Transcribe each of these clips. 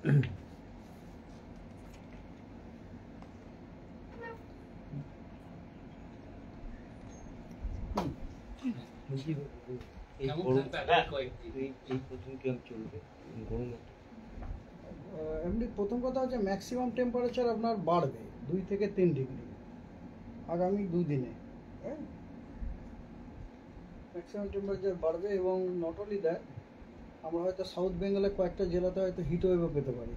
এমনি প্রথম কথা হচ্ছে ম্যাক্সিমাম টেম্পারেচার আপনার বাড়বে 2 থেকে 3 ডিগ্রি আগামী 2 দিনে। ম্যাক্সিমাম টেম্পারেচার বাড়বে এবং নট অনলি দ্যাট, আমরা হয়তো সাউথ বেঙ্গলে কয়েকটা জেলাতে হয়তো হিট ওয়েভও পেতে পারি।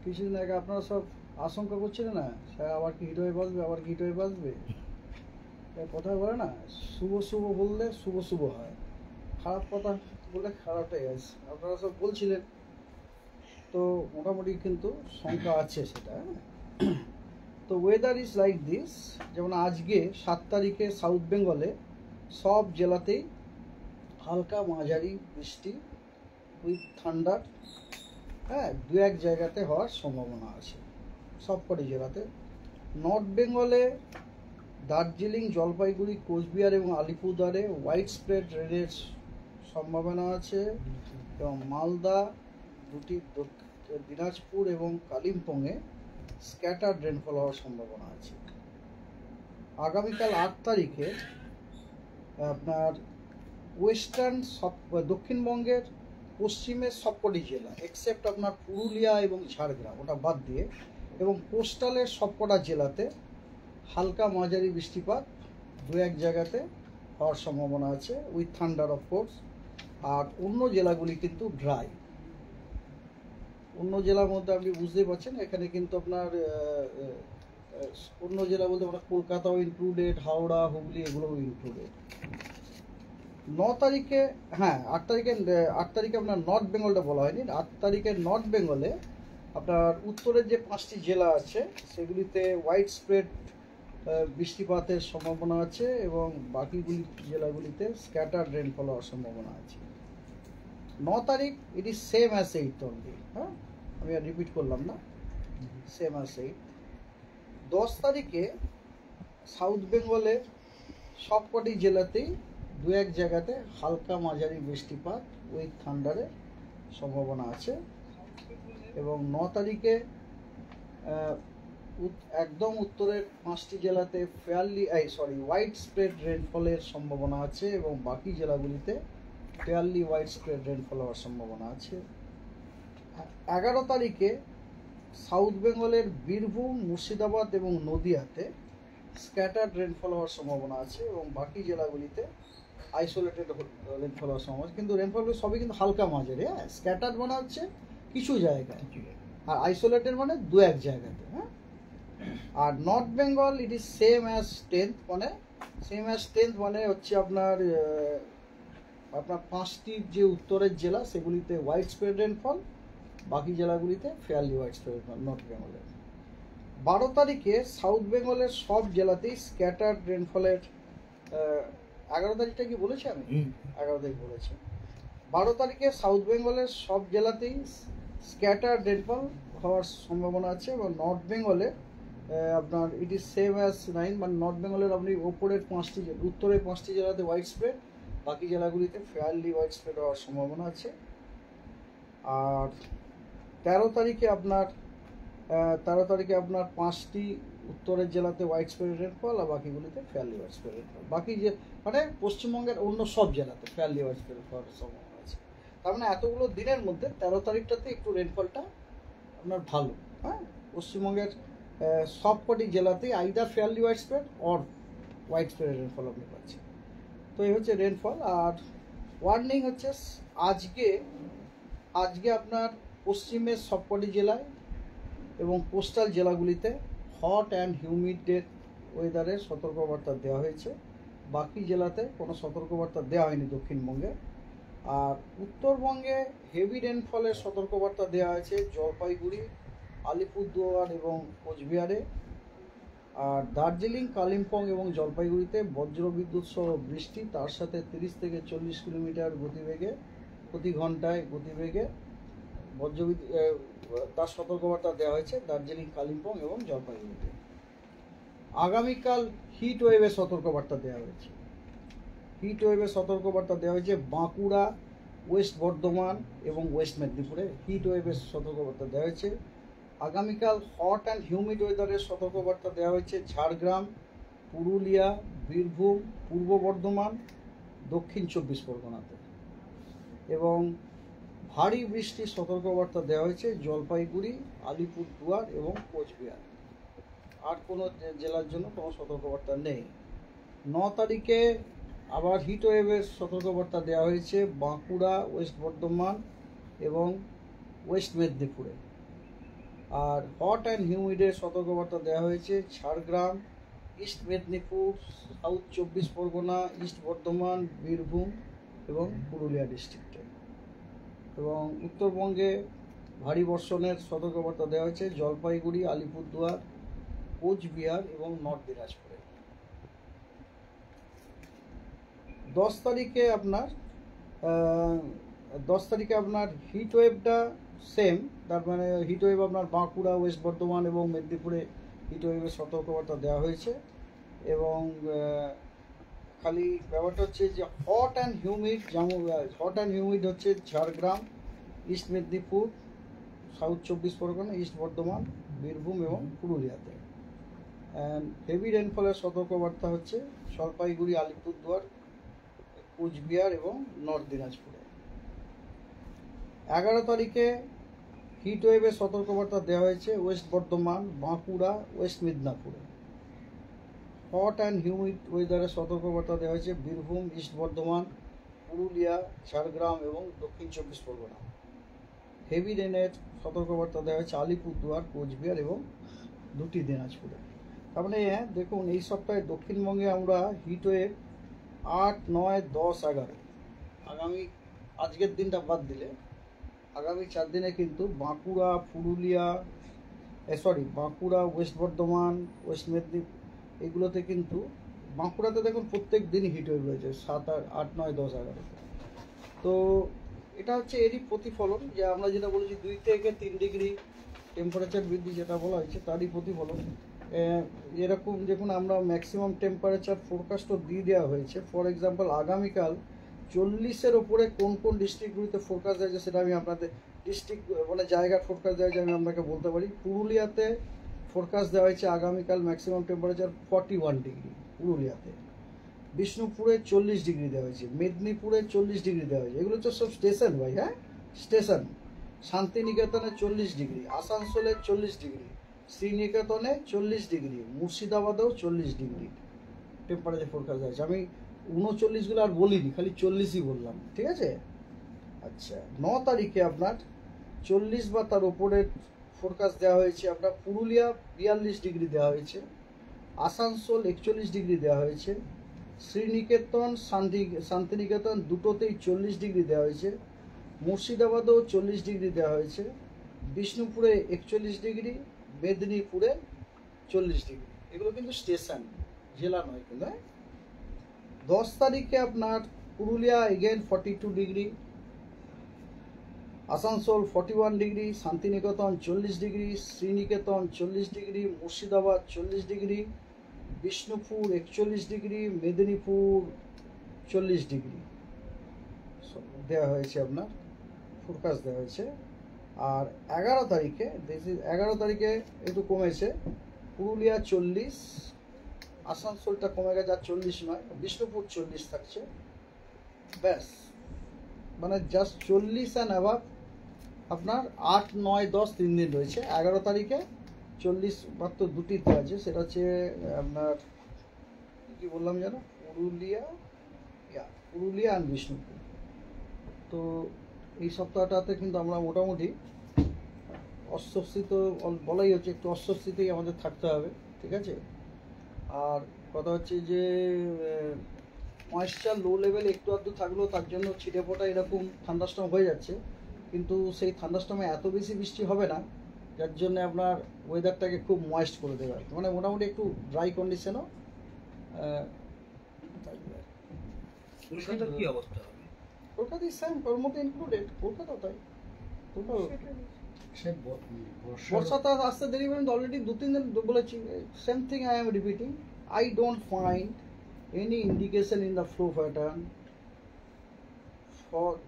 কিছুদিন আগে আপনারা সব আশঙ্কা করছিলেন না, স্যার আবার কি হিট ওয়েভ আসবে, আবার কি হিট ওয়েভ আসবে। কথা বলে না, শুভ শুভ বললে শুভ শুভ হয়, খারাপ কথা বললে খারাপটাই আছে, আপনারা সব বলছিলেন। তো মোটামুটি কিন্তু সংখ্যা আছে সেটা। তো ওয়েদার ইজ লাইক দিস, যেমন আজকে 7 তারিখে সাউথ বেঙ্গলে সব জেলাতেই হালকা মাঝারি বৃষ্টি উইথ থান্ডার, 2-1 জায়গাতে হওয়ার সম্ভাবনা আছে সবকটি জেলাতে। নর্থ বেঙ্গলে দার্জিলিং, জলপাইগুড়ি, কোচবিহার এবং আলিপুরদুয়ারে হোয়াইট স্প্রেড রেনের সম্ভাবনা আছে এবং মালদা, দিনাজপুর এবং কালিম্পংয়ে স্ক্যাটার্ড রেনফল হওয়ার সম্ভাবনা আছে। আগামীকাল 8 তারিখে আপনার ওয়েস্টার্ন দক্ষিণবঙ্গের পশ্চিমের সবকটি জেলা এক্সেপ্ট আপনার পুরুলিয়া এবং ঝাড়গ্রাম, ওটা বাদ দিয়ে, এবং কোস্টালের সবকটা জেলাতে হালকা মাঝারি বৃষ্টিপাত 2-1 জায়গাতে হওয়ার সম্ভাবনা আছে উইথ থান্ডার অফকোর্স। আর অন্য জেলাগুলি কিন্তু ড্রাই। অন্য জেলার মধ্যে আপনি বুঝতেই পারছেন, এখানে কিন্তু আপনার অন্য জেলা বলতে আমরা কলকাতাও ইনক্লুডেড, হাওড়া, হুগলি এগুলোও ইনক্লুডেড। 9 তারিখে 8 তারিখে আপনার নর্থ বেঙ্গলটা বলা হয়নি। 8 তারিখে নর্থ বেঙ্গলে আপনার উত্তরের যে 5টি জেলা আছে সেগুলিতে হোয়াইট স্প্রেড বৃষ্টিপাতের সম্ভাবনা আছে এবং বাকিগুলি জেলাগুলিতে স্ক্যাটার্ড রেনফল হওয়ার সম্ভাবনা আছে। 9 তারিখ ইট ইজ সেম অ্যাজ 8 অনলি, আমি আর রিপিট করলাম না, সেম অ্যাজ 8। 10 তারিখে সাউথ বেঙ্গলের সবকটি জেলাতেই 2-1 জায়গাতে হালকা মাঝারি বৃষ্টিপাত উইথ থান্ডারের সম্ভাবনা আছে এবং 9 তারিখে একদম উত্তরের 5টি জেলাতে হোয়াইট স্প্রেড রেনফলের সম্ভাবনা আছে এবং বাকি জেলাগুলিতে ফেয়ারলি হোয়াইট স্প্রেড রেনফল হওয়ার সম্ভাবনা আছে। 11 তারিখে সাউথ বেঙ্গলের বীরভূম, মুর্শিদাবাদ এবং নদিয়াতে স্ক্যাটার্ড রেনফল হওয়ার সম্ভাবনা আছে এবং বাকি জেলাগুলিতে আইসোলেটেড রেনফল হওয়ার সম্ভাবনা আছে। কিন্তু রেনফলগুলো সবই কিন্তু হালকা মাঝারি, স্ক্যাটার্ড মানে হচ্ছে কিছু জায়গায়, আর আইসোলেটেড মানে 2-1 জায়গাতে। আর north Bengal it is same as 10th, মানে হচ্ছে আপনার 5টি যে উত্তরের জেলা সেগুলিতে হোয়াইট স্প্রেড রেনফল, বাকি জেলাগুলিতে fairly white spread rainfall north বেঙ্গলের। 12 তারিখে সাউথ বেঙ্গলের সব জেলাতেই স্ক্যাটার্ড রেনফলের 11 তারিখটা কি বলেছি আমি? 11 তারিখ বলেছি। 12 তারিখে সাউথ বেঙ্গলের সব জেলাতেই স্ক্যাটার্ড রেনফল হওয়ার সম্ভাবনা আছে এবং নর্থ বেঙ্গলে আপনার ইট ইজ সেম অ্যাজ 9, মানে নর্থ বেঙ্গলের আপনি উত্তরের 5টি জেলাতে হোয়াইট স্প্রেড, বাকি জেলাগুলিতে ফেয়ারলি হোয়াইট স্প্রেড হওয়ার সম্ভাবনা আছে। আর 13 তারিখে আপনার 5টি উত্তরের জেলাতে হোয়াইট স্প্রেড রেনফল আর বাকিগুলিতে ফেয়ারলি হোয়াইট স্প্রেড রেনফল, বাকি যে মানে পশ্চিমবঙ্গের অন্য সব জেলাতে ফেয়ারলি হোয়াইট স্প্রেড হওয়ার সম্ভাবনা আছে। তার মানে এতগুলো দিনের মধ্যে 13 তারিখটাতে একটু রেনফলটা আপনার ভালো। পশ্চিমবঙ্গের সবকটি জেলাতেই either fairly white spread or white spread rainfall আপনি পাচ্ছেন। তো এই হচ্ছে রেনফল। আর ওয়ার্নিং হচ্ছে আজকে আপনার পশ্চিমের সবকটি জেলায় এবং কোস্টাল জেলাগুলিতে হট অ্যান্ড হিউমিড ওয়েদারের সতর্কবার্তা দেওয়া হয়েছে, বাকি জেলাতে কোনো সতর্কবার্তা দেওয়া হয়নি দক্ষিণবঙ্গে। আর উত্তরবঙ্গে হেভি রেনফলের সতর্কবার্তা দেওয়া হয়েছে জলপাইগুড়ি, আলিপুরদুয়ার এবং কোচবিহারে। আর দার্জিলিং, কালিম্পং এবং জলপাইগুড়িতে বজ্রবিদ্যুৎ সহ বৃষ্টি, তার সাথে 30 থেকে 40 কিলোমিটার প্রতি ঘন্টায় গতিবেগে তার সতর্কবার্তা দেওয়া হয়েছে দার্জিলিং, কালিম্পং এবং জলপাইগুড়িতে। আগামীকাল হিট ওয়েভের সতর্কবার্তা দেওয়া হয়েছে। বাঁকুড়া, ওয়েস্ট বর্ধমান এবং ওয়েস্ট মেদিনীপুরে হিট ওয়েভের সতর্কবার্তা দেওয়া হয়েছে। আগামীকাল হট অ্যান্ড হিউমিড ওয়েদারের সতর্কবার্তা দেওয়া হয়েছে ঝাড়গ্রাম, পুরুলিয়া, বীরভূম, পূর্ব বর্ধমান, দক্ষিণ 24 পরগনাতে। এবং ভারী বৃষ্টির সতর্কবার্তা দেওয়া হয়েছে জলপাইগুড়ি, আলিপুরদুয়ার এবং কোচবিহার। আর কোনো জেলার জন্য কোনো সতর্কবার্তা নেই। 9 তারিখে আবার হিট ওয়েভের সতর্কবার্তা দেওয়া হয়েছে বাঁকুড়া, ওয়েস্ট বর্ধমান এবং ওয়েস্ট মেদিনীপুরে। আর হট অ্যান্ড হিউমিডের সতর্কবার্তা দেওয়া হয়েছে Jhargram, east Medinipur, south 24 Pargana, east Bardhaman, Birbhum এবং পুরুলিয়া ডিস্ট্রিক্টে। এবং উত্তরবঙ্গে ভারী বর্ষণের সতর্কবার্তা দেওয়া হয়েছে জলপাইগুড়ি, আলিপুরদুয়ার, কোচবিহার এবং নর্থ দিনাজপুরে। 10 তারিখে আপনার হিট ওয়েভটা সেম, তার মানে হিট ওয়েভ আপনার বাঁকুড়া, ওয়েস্ট বর্ধমান এবং মেদিনীপুরে হিট ওয়েভের সতর্কবার্তা দেওয়া হয়েছে। এবং খালি ব্যাপারটা হচ্ছে যে হট অ্যান্ড হিউমিড হচ্ছে Jhargram, east Medinipur, south 24 Pargana, east Bardhaman, Birbhum এবং পুরুলিয়াতে। অ্যান্ড হেভি রেনফলের সতর্কবার্তা হচ্ছে জলপাইগুড়ি, আলিপুরদুয়ার, কোচবিহার এবং নর্থ দিনাজপুরে। 11 তারিখে হিট ওয়েভের সতর্কবার্তা দেওয়া হয়েছে ওয়েস্ট বর্ধমান, বাঁকুড়া, ওয়েস্ট মেদিনীপুরে। হট অ্যান্ড হিউমিড ওয়েদারের সতর্কবার্তা দেওয়া হয়েছে বীরভূম, ইস্ট বর্ধমান, পুরুলিয়া, ঝাড়গ্রাম এবং দক্ষিণ 24 পরগনা। হেভি রেনের সতর্কবার্তা দেওয়া হয়েছে আলিপুরদুয়ার, কোচবিহার এবং দুটি দিনাজপুরে। তার মানে দেখুন এই সপ্তাহে দক্ষিণবঙ্গে আমরা হিট ওয়েভ 8, 9, 10, 11 আজকের দিনটা বাদ দিলে আগামী 4 দিনে কিন্তু বাঁকুড়া, ওয়েস্ট বর্ধমান, ওয়েস্ট মেদিনীপুর এগুলোতে কিন্তু বাঁকুড়াতে দেখুন প্রত্যেক দিনই হিট ওয়েভ রয়েছে 7, 8, 9, 10, 11। তো এটা হচ্ছে এরই প্রতিফলন, যে আমরা যেটা বলেছি 2 থেকে 3 ডিগ্রি টেম্পারেচার বৃদ্ধি যেটা বলা হয়েছে তারই প্রতিফলন। এরকম দেখুন আমরা ম্যাক্সিমাম টেম্পারেচার ফোরকাস্টও দিয়ে দেওয়া হয়েছে। ফর এক্সাম্পল আগামীকাল 40-এর ওপরে কোন কোন ডিস্ট্রিক্টগুলিতে ফোরকাস্ট দেওয়া হয়েছে সেটা আমি আপনাদের ডিস্ট্রিক্ট মানে জায়গার ফোরকাস্ট দেওয়া হয়েছে আমি আপনাকে বলতে পারি। পুরুলিয়াতে ফোরকাস্ট দেওয়া হয়েছে আগামীকাল ম্যাক্সিমাম টেম্পারেচার 41 ডিগ্রি পুরুলিয়াতে। বিষ্ণুপুরে 40 ডিগ্রি দেওয়া হয়েছে, মেদিনীপুরে 40 ডিগ্রি দেওয়া হয়েছে। এগুলো তো সব স্টেশন ভাই, হ্যাঁ স্টেশন। শান্তিনিকেতনে 40 ডিগ্রি, আসানসোলে 40 ডিগ্রি, শ্রীনিকেতনে 40 ডিগ্রি, মুর্শিদাবাদেও 40 ডিগ্রি টেম্পারেচার ফোরকাস্ট দেওয়া হয়েছে। আমি 39গুলো আর বলিনি, খালি 40ই বললাম, ঠিক আছে। আচ্ছা 9 তারিখে আপনার 40 বা তার উপরের ফোরকাস্ট দেওয়া হয়েছে। আপনার পুরুলিয়া 42 ডিগ্রি দেওয়া হয়েছে, আসানসোল 41 ডিগ্রি দেওয়া হয়েছে, শ্রীনিকেতন, শান্তিনিকেতন দুটোতেই 40 ডিগ্রি দেওয়া হয়েছে, মুর্শিদাবাদেও 40 ডিগ্রি দেওয়া হয়েছে, বিষ্ণুপুরে 41 ডিগ্রি, মেদিনীপুরে 40 ডিগ্রি। এগুলো কিন্তু স্টেশন, জেলা নয় কিন্তু। 10 তারিখে আপনার Purulia again 42 degree, Asansol 41 degree, Shantiniketan 40 degree, Sriniketan 40 degree, Murshidabad 40 degree, Bishnupur 41 degree, Medinipur 40 degree দেওয়া হয়েছে, আপনার ফোরকাস্ট দেওয়া হয়েছে। আর 11 তারিখে একটু কমেছে, পুরুলিয়া 40, আসানসোলটা কমে গেছে, আর 40 নয়, বিষ্ণুপুর 40 থাকছে, ব্যাস। মানে জাস্ট 40 অ্যান্ড অ্যাবাভ আপনার 8, 9, 10 3 দিন রয়েছে। 11 তারিখে 40 মাত্র দুটিতে আছে, সেটা হচ্ছে আপনার কি বললাম যেন, পুরুলিয়া অ্যান্ড বিষ্ণুপুর। তো এই সপ্তাহটাতে কিন্তু আমরা মোটামুটি অস্বস্তি, তো বলাই হচ্ছে একটু অস্বস্তিতেই আমাদের থাকতে হবে, ঠিক আছে। আর কথা হচ্ছে যে ময়েশ্চার লো লেভেল একটু আধটু থাকলেও তার জন্য ছিটে ফোটা এরকম থান্ডারস্টর্ম হয়ে যাচ্ছে, কিন্তু সেই থান্ডারস্টর্মে এত বেশি বৃষ্টি হবে না, যার জন্য আপনার ওয়েদারটাকে খুব ময়েস্ট করে দেবে, মানে মোটামুটি একটু ড্রাই কন্ডিশনও থাকবে। কলকাতার কি অবস্থা হবে? কলকাতায় সেম, ওর মধ্যে ইনক্লুডেড কলকাতা, তাই বর্ষাটা আসতে দেরি পর্যন্ত অলরেডি 2-3 দিন বলেছি। Same thing I am repeating, I don't find any indication in the flow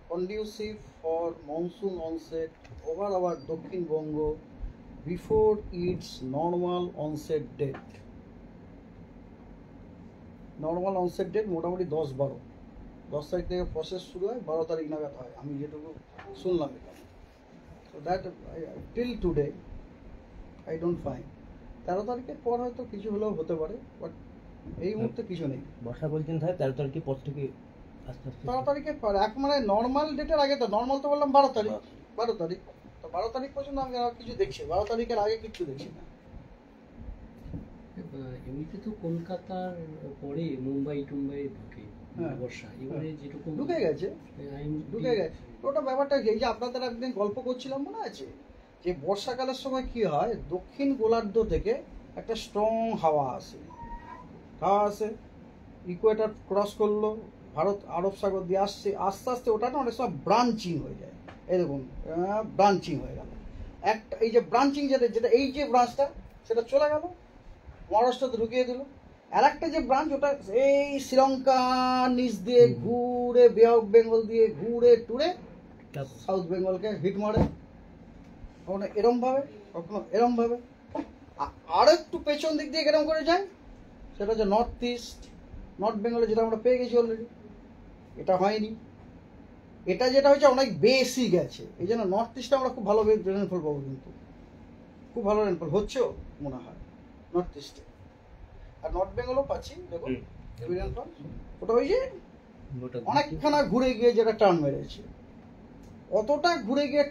conducive for monsoon onset over our Dakshin Bongo before its normal onset date. Normal onset date মোটামুটি 10 তারিখ থেকে process শুরু হয়, 12 তারিখ নাগাদ হয়, আমি যেটুকু শুনলাম এটা। So that till today I don't find. 13 তারিখের পর হয়তো কিছু হলেও হতে পারে, বাট এই মুহূর্তে কিছু নেই। বর্ষা বলছেন তাহলে 13 তারিখের পর থেকে আস্তে আস্তে 13 তারিখের পর এক মানে নর্মাল ডেটের আগে, তো নর্মাল তো বললাম 12 তারিখ, 12 তারিখ, তো 12 তারিখ পর্যন্ত আমি আর কিছু দেখছি, 12 তারিখের আগে কিছু দেখছি না। এমনিতে তো কলকাতার পরে মুম্বাই টুম্বাই ঢুকে বর্ষা, এবারে যেরকম ঢুকে গেছে, ঢুকে গেছে। ওটা ব্যাপারটা কি, এই যে আপনাদের একদিন গল্প করছিলাম মনে আছে, যে বর্ষাকালের সময় কি হয়, দক্ষিণ গোলার্ধ থেকে একটা স্ট্রং হাওয়া আসে, ইকুয়েটার ক্রস করলো, ভারত আরব সাগর দিয়ে আসছে, আস্তে আস্তে ওটা না অনেক সময় ব্রাঞ্চিং হয়ে যায়। এই দেখুন ব্রাঞ্চিং হয়ে গেল একটা, এই যে ব্রাঞ্চিং যেটা এই যে ব্রাঞ্চটা সেটা চলে গেল মহারাষ্ট্রতে ঢুকিয়ে দিল। আর একটা যে ব্রাঞ্চ ওটা এই শ্রীলঙ্কা নিচ দিয়ে ঘুরে বে অফ বেঙ্গল দিয়ে ঘুরে টুরে সাউথ বেঙ্গলকে হিট মারে, কখনো এরম ভাবে কখনো এরম ভাবে, আর একটু পেছন দিক দিয়ে এরম করে যায়, সেটা হচ্ছে নর্থ ইস্ট, নর্থ বেঙ্গলে, যেটা আমরা পেয়ে গেছি অলরেডি। এটা হয়নি, এটা যেটা হয়েছে অনেক বেশি গেছে, এই জন্য নর্থ ইস্টে আমরা খুব ভালো রেনফল পাবো, কিন্তু খুব ভালো রেনফল হচ্ছেও মনে হয় নর্থ ইস্টে, আর নর্থ বেঙ্গলও পাচ্ছি। দেখুন হেভি রেনফল, ওটা ওই যে অনেকখানা ঘুরে গিয়ে যেটা টার্ন মেরেছে, অতটা ঘুরে গিয়ে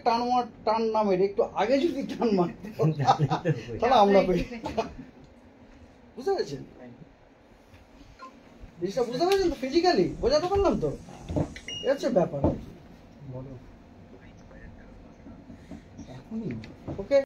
টার্ন না মেরে একটু আগে যদি টার্ন মারতে তাহলে আমরা বুঝতে পেরেছেন জিনিসটা, বুঝতে পেরেছেন তো, ফিজিক্যালি বোঝাতে পারলাম তো, এ হচ্ছে ব্যাপার। ওকে।